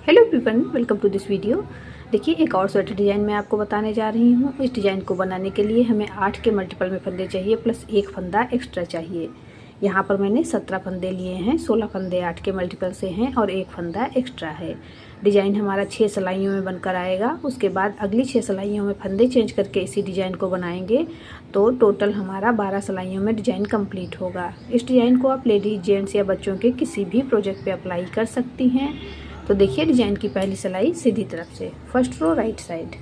Hello everyone, welcome to this video. देखिए, एक और स्वेटर डिज़ाइन मैं आपको बताने जा रही हूँ। इस डिज़ाइन को बनाने के लिए हमें 8 के मल्टीपल में फंदे चाहिए प्लस एक फंदा एक्स्ट्रा चाहिए। यहाँ पर मैंने 17 फंदे लिए हैं, 16 फंदे 8 के मल्टीपल से हैं और एक फंदा एक्स्ट्रा है। डिज़ाइन हमारा 6 सिलाइयों में बनकर आएगा। उसके बाद अगली 6 सिलाइयों में फंदे चेंज करके इसी डिज़ाइन को बनाएंगे तो टोटल हमारा 12 सिलाइयों में डिज़ाइन कंप्लीट होगा। इस डिज़ाइन को आप लेडीज, जेंट्स या बच्चों के किसी भी प्रोजेक्ट पे अप्लाई कर सकती हैं। तो देखिए, डिजाइन की पहली सिलाई सीधी तरफ से, फर्स्ट रो राइट साइड,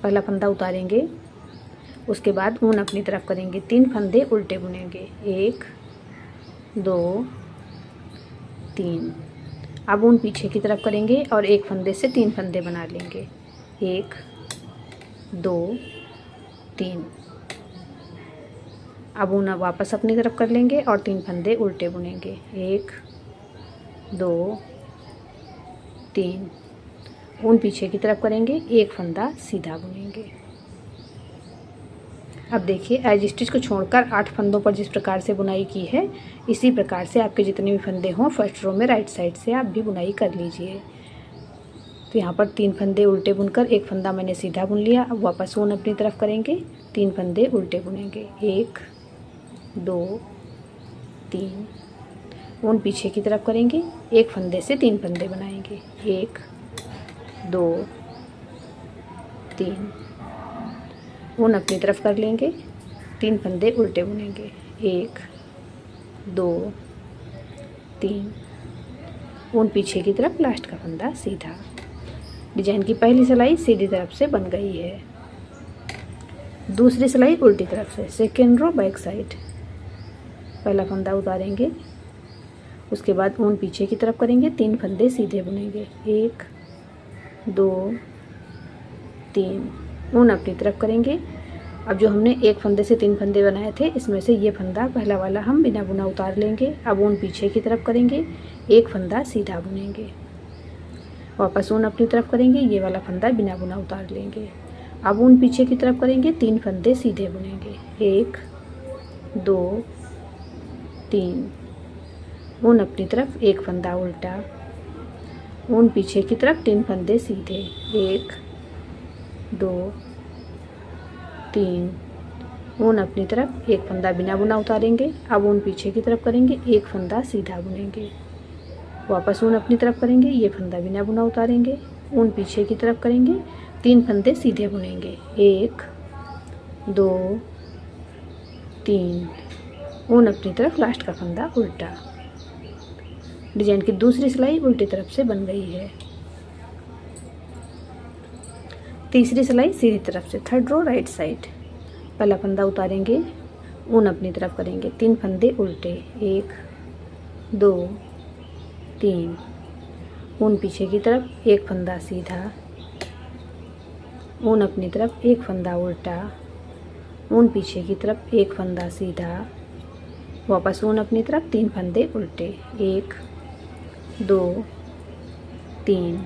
पहला फंदा उतारेंगे। उसके बाद ऊन अपनी तरफ करेंगे, 3 फंदे उल्टे बुनेंगे, 1 2 3। अब ऊन पीछे की तरफ करेंगे और एक फंदे से 3 फंदे बना लेंगे, 1 2 3। अब ऊन वापस अपनी तरफ कर लेंगे और 3 फंदे उल्टे बुनेंगे, 1 2 3। ऊन पीछे की तरफ करेंगे, एक फंदा सीधा बुनेंगे। अब देखिए, एज स्टिच को छोड़कर 8 फंदों पर जिस प्रकार से बुनाई की है, इसी प्रकार से आपके जितने भी फंदे हों फर्स्ट रो में राइट साइड से आप भी बुनाई कर लीजिए। तो यहाँ पर 3 फंदे उल्टे बुनकर एक फंदा मैंने सीधा बुन लिया। अब वापस ऊन अपनी तरफ करेंगे, 3 फंदे उल्टे बुनेंगे, 1 2 3। ऊन पीछे की तरफ करेंगे, एक फंदे से 3 फंदे बनाएंगे, 1 2 3। ऊन अपनी तरफ कर लेंगे, 3 फंदे उल्टे बुनेंगे, 1 2 3। ऊन पीछे की तरफ, लास्ट का फंदा सीधा। डिजाइन की पहली सिलाई सीधी तरफ से बन गई है। दूसरी सिलाई उल्टी तरफ से, सेकेंड रो बैक साइड, पहला फंदा उतारेंगे। उसके बाद ऊन पीछे की तरफ करेंगे, 3 फंदे सीधे बुनेंगे, 1 2 3। ऊन अपनी तरफ करेंगे। अब जो हमने एक फंदे से 3 फंदे बनाए थे, इसमें से ये फंदा पहला वाला हम बिना बुना उतार लेंगे। अब ऊन पीछे की तरफ करेंगे, एक फंदा सीधा बुनेंगे। वापस ऊन अपनी तरफ करेंगे, ये वाला फंदा बिना बुना उतार लेंगे। अब ऊन पीछे की तरफ करेंगे, 3 फंदे सीधे बुनेंगे, 1 2 3। ऊन अपनी तरफ, एक फंदा उल्टा। ऊन पीछे की तरफ, 3 फंदे सीधे, 1 2 3। ऊन अपनी तरफ, एक फंदा बिना बुना उतारेंगे। अब ऊन पीछे की तरफ करेंगे, एक फंदा सीधा बुनेंगे। वापस ऊन अपनी तरफ करेंगे, ये फंदा बिना बुना उतारेंगे। ऊन पीछे की तरफ करेंगे, 3 फंदे सीधे बुनेंगे, 1 2 3। ऊन अपनी तरफ, लास्ट का फंदा उल्टा। डिजाइन की दूसरी सिलाई उल्टी तरफ से बन गई है। तीसरी सिलाई सीधी तरफ से, थर्ड रो राइट साइड, पहला फंदा उतारेंगे। ऊन अपनी तरफ करेंगे, 3 फंदे उल्टे, 1 2 3। ऊन पीछे की तरफ, एक फंदा सीधा। ऊन अपनी तरफ, एक फंदा उल्टा। ऊन पीछे की तरफ, एक फंदा सीधा। वापस ऊन अपनी तरफ, 3 फंदे उल्टे, 1 2 3।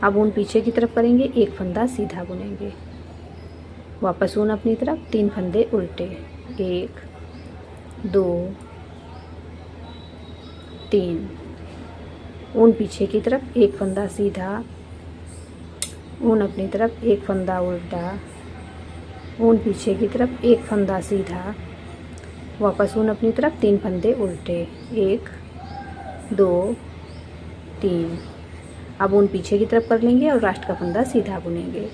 अब ऊन पीछे की तरफ करेंगे, एक फंदा सीधा बुनेंगे। वापस ऊन अपनी तरफ, 3 फंदे उल्टे, 1 2 3। ऊन पीछे की तरफ, एक फंदा सीधा। ऊन अपनी तरफ, एक फंदा उल्टा। ऊन पीछे की तरफ, एक फंदा सीधा। वापस ऊन अपनी तरफ, 3 फंदे उल्टे, 1 2 3। अब ऊन पीछे की तरफ कर लेंगे और लास्ट का फंदा सीधा बुनेंगे।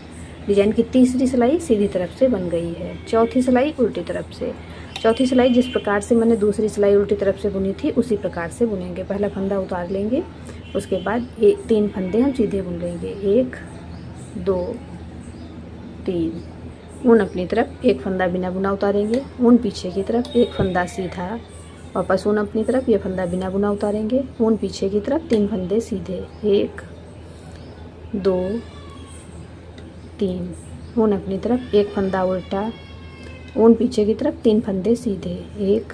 डिजाइन की तीसरी सिलाई सीधी तरफ से बन गई है। चौथी सिलाई उल्टी तरफ से। चौथी सिलाई जिस प्रकार से मैंने दूसरी सिलाई उल्टी तरफ से बुनी थी, उसी प्रकार से बुनेंगे। पहला फंदा उतार लेंगे, उसके बाद 3 फंदे हम सीधे बुन लेंगे, 1 2 3। ऊन अपनी तरफ, एक फंदा बिना बुना उतारेंगे। ऊन पीछे की तरफ, एक फंदा सीधा। वापस ऊन अपनी तरफ, ये फंदा बिना बुना उतारेंगे। ऊन पीछे की तरफ, 3 फंदे सीधे, 1 2 3। ऊन अपनी तरफ, एक फंदा उल्टा। ऊन पीछे की तरफ, 3 फंदे सीधे, 1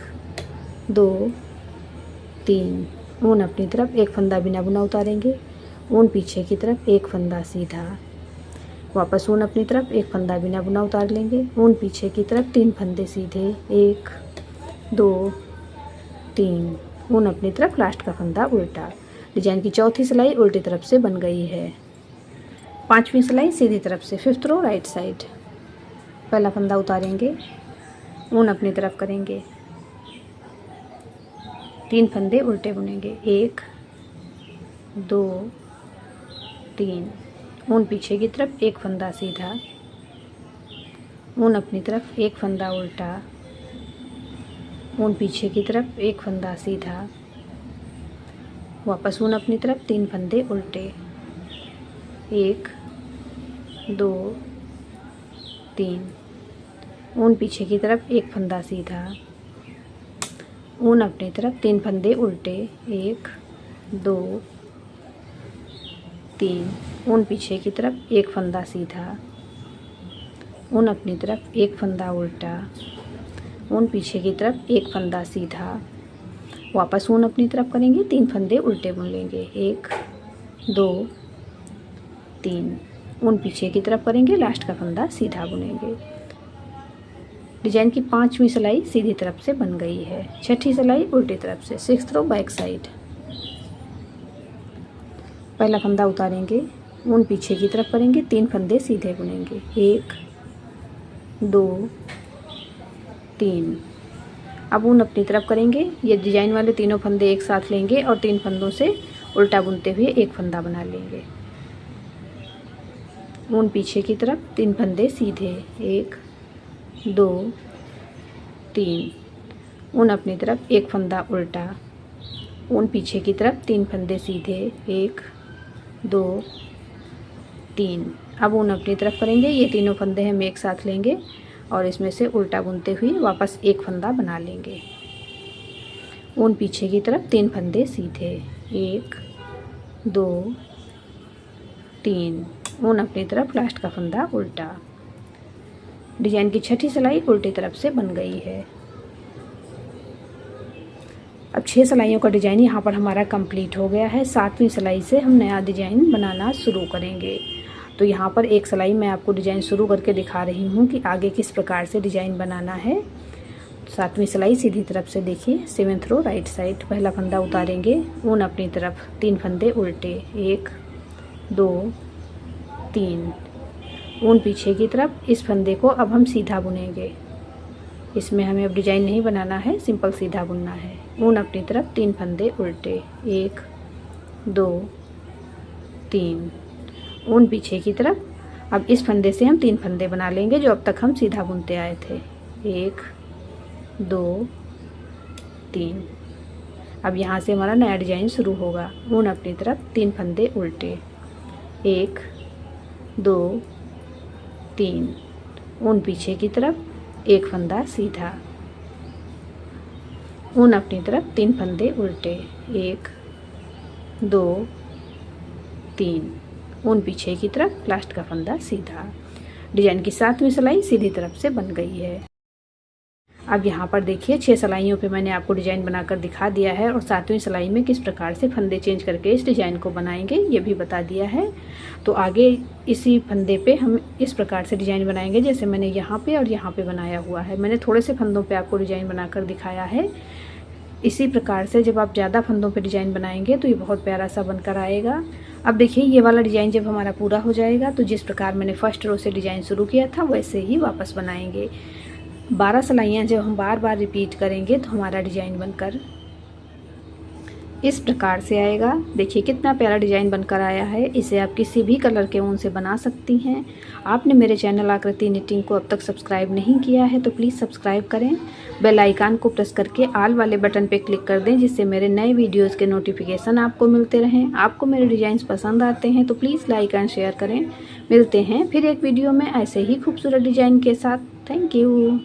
2 3। ऊन अपनी तरफ, एक फंदा बिना बुना उतारेंगे। ऊन पीछे की तरफ, एक फंदा सीधा। वापस ऊन अपनी तरफ, एक फंदा बिना बुना उतार लेंगे। ऊन पीछे की तरफ, 3 फंदे सीधे, 1 2 3। ऊन अपनी तरफ, लास्ट का फंदा उल्टा। डिजाइन की चौथी सिलाई उल्टी तरफ से बन गई है। पांचवी सिलाई सीधी तरफ से, 5th रो राइट साइड। पहला फंदा उतारेंगे, ऊन अपनी तरफ करेंगे, 3 फंदे उल्टे बुनेंगे, 1 2 3, ऊन पीछे की तरफ, 1 फंदा सीधा, ऊन अपनी तरफ, 1 फंदा उल्टा, ऊन पीछे की तरफ, 1 फंदा सीधा, वापस ऊन अपनी तरफ, 3 फंदे उल्टे, 1 2 3, ऊन पीछे की तरफ, 1 फंदा सीधा, ऊन अपनी तरफ, 3 फंदे उल्टे, 1 2 3, ऊन पीछे की तरफ, 1 फंदा सीधा, ऊन अपनी तरफ, 1 फंदा उल्टा, ऊन पीछे की तरफ, 1 फंदा सीधा, वापस ऊन अपनी तरफ करेंगे, 3 फंदे उल्टे बुन लेंगे, 1 2 3, ऊन पीछे की तरफ करेंगे, लास्ट का फंदा सीधा बुनेंगे। डिजाइन की 5वीं सिलाई सीधी तरफ से बन गई है। 6ठी सिलाई उल्टी तरफ से, 6th रो बैक साइड। पहला फंदा उतारेंगे, ऊन पीछे की तरफ करेंगे, 3 फंदे सीधे बुनेंगे, 1 2 3। अब ऊन अपनी तरफ करेंगे, ये डिजाइन वाले तीनों फंदे एक साथ लेंगे और 3 फंदों से उल्टा बुनते हुए एक फंदा बना लेंगे। ऊन पीछे की तरफ, 3 फंदे सीधे, 1 2 3, ऊन अपनी तरफ, 1 फंदा उल्टा, ऊन पीछे की तरफ, 3 फंदे सीधे, 1 2 3। अब ऊन अपनी तरफ करेंगे, ये तीनों फंदे हम एक साथ लेंगे और इसमें से उल्टा बुनते हुए वापस एक फंदा बना लेंगे। ऊन पीछे की तरफ, 3 फंदे सीधे, 1 2 3, ऊन अपनी तरफ, लास्ट का फंदा उल्टा। डिजाइन की 6ठी सिलाई उल्टी तरफ से बन गई है। अब 6 सिलाइयों का डिजाइन यहाँ पर हमारा कंप्लीट हो गया है। 7वीं सिलाई से हम नया डिजाइन बनाना शुरू करेंगे। तो यहाँ पर एक सिलाई मैं आपको डिजाइन शुरू करके दिखा रही हूँ कि आगे किस प्रकार से डिजाइन बनाना है। 7वीं सिलाई सीधी तरफ से देखिए, 7th रो राइट साइड। पहला फंदा उतारेंगे, ऊन अपनी तरफ, 3 फंदे उल्टे, 1 2 3, ऊन पीछे की तरफ। इस फंदे को अब हम सीधा बुनेंगे, इसमें हमें अब डिजाइन नहीं बनाना है, सिंपल सीधा बुनना है। ऊन अपनी तरफ, 3 फंदे उल्टे, 1 2 3, ऊन पीछे की तरफ। अब इस फंदे से हम 3 फंदे बना लेंगे जो अब तक हम सीधा बुनते आए थे, 1 2 3। अब यहाँ से हमारा नया डिजाइन शुरू होगा। ऊन अपनी तरफ, 3 फंदे उल्टे, 1 2 3, ऊन पीछे की तरफ, 1 फंदा सीधा, ऊन अपनी तरफ, 3 फंदे उल्टे, 1 2 3, ऊन पीछे की तरफ, लास्ट का फंदा सीधा। डिजाइन की 7वीं सिलाई सीधी तरफ से बन गई है। अब यहाँ पर देखिए 6 सिलाइयों पे मैंने आपको डिजाइन बनाकर दिखा दिया है और 7वीं सिलाई में किस प्रकार से फंदे चेंज करके इस डिजाइन को बनाएंगे ये भी बता दिया है। तो आगे इसी फंदे पे हम इस प्रकार से डिजाइन बनाएंगे जैसे मैंने यहाँ पे और यहाँ पे बनाया हुआ है। मैंने थोड़े से फंदों पे आपको डिजाइन बनाकर दिखाया है। इसी प्रकार से जब आप ज़्यादा फंदों पे डिजाइन बनाएंगे तो ये बहुत प्यारा सा बनकर आएगा। अब देखिए ये वाला डिजाइन जब हमारा पूरा हो जाएगा तो जिस प्रकार मैंने फर्स्ट रो से डिजाइन शुरू किया था वैसे ही वापस बनाएंगे। 12 सिलाइयाँ जब हम बार बार रिपीट करेंगे तो हमारा डिजाइन बनकर इस प्रकार से आएगा। देखिए कितना प्यारा डिजाइन बनकर आया है। इसे आप किसी भी कलर के ऊन से बना सकती हैं। आपने मेरे चैनल आकृति निटिंग को अब तक सब्सक्राइब नहीं किया है तो प्लीज़ सब्सक्राइब करें। बेल आइकन को प्रेस करके ऑल वाले बटन पे क्लिक कर दें जिससे मेरे नए वीडियोज़ के नोटिफिकेशन आपको मिलते रहें। आपको मेरे डिज़ाइंस पसंद आते हैं तो प्लीज़ लाइक एंड शेयर करें। मिलते हैं फिर एक वीडियो में ऐसे ही खूबसूरत डिज़ाइन के साथ। Thank you.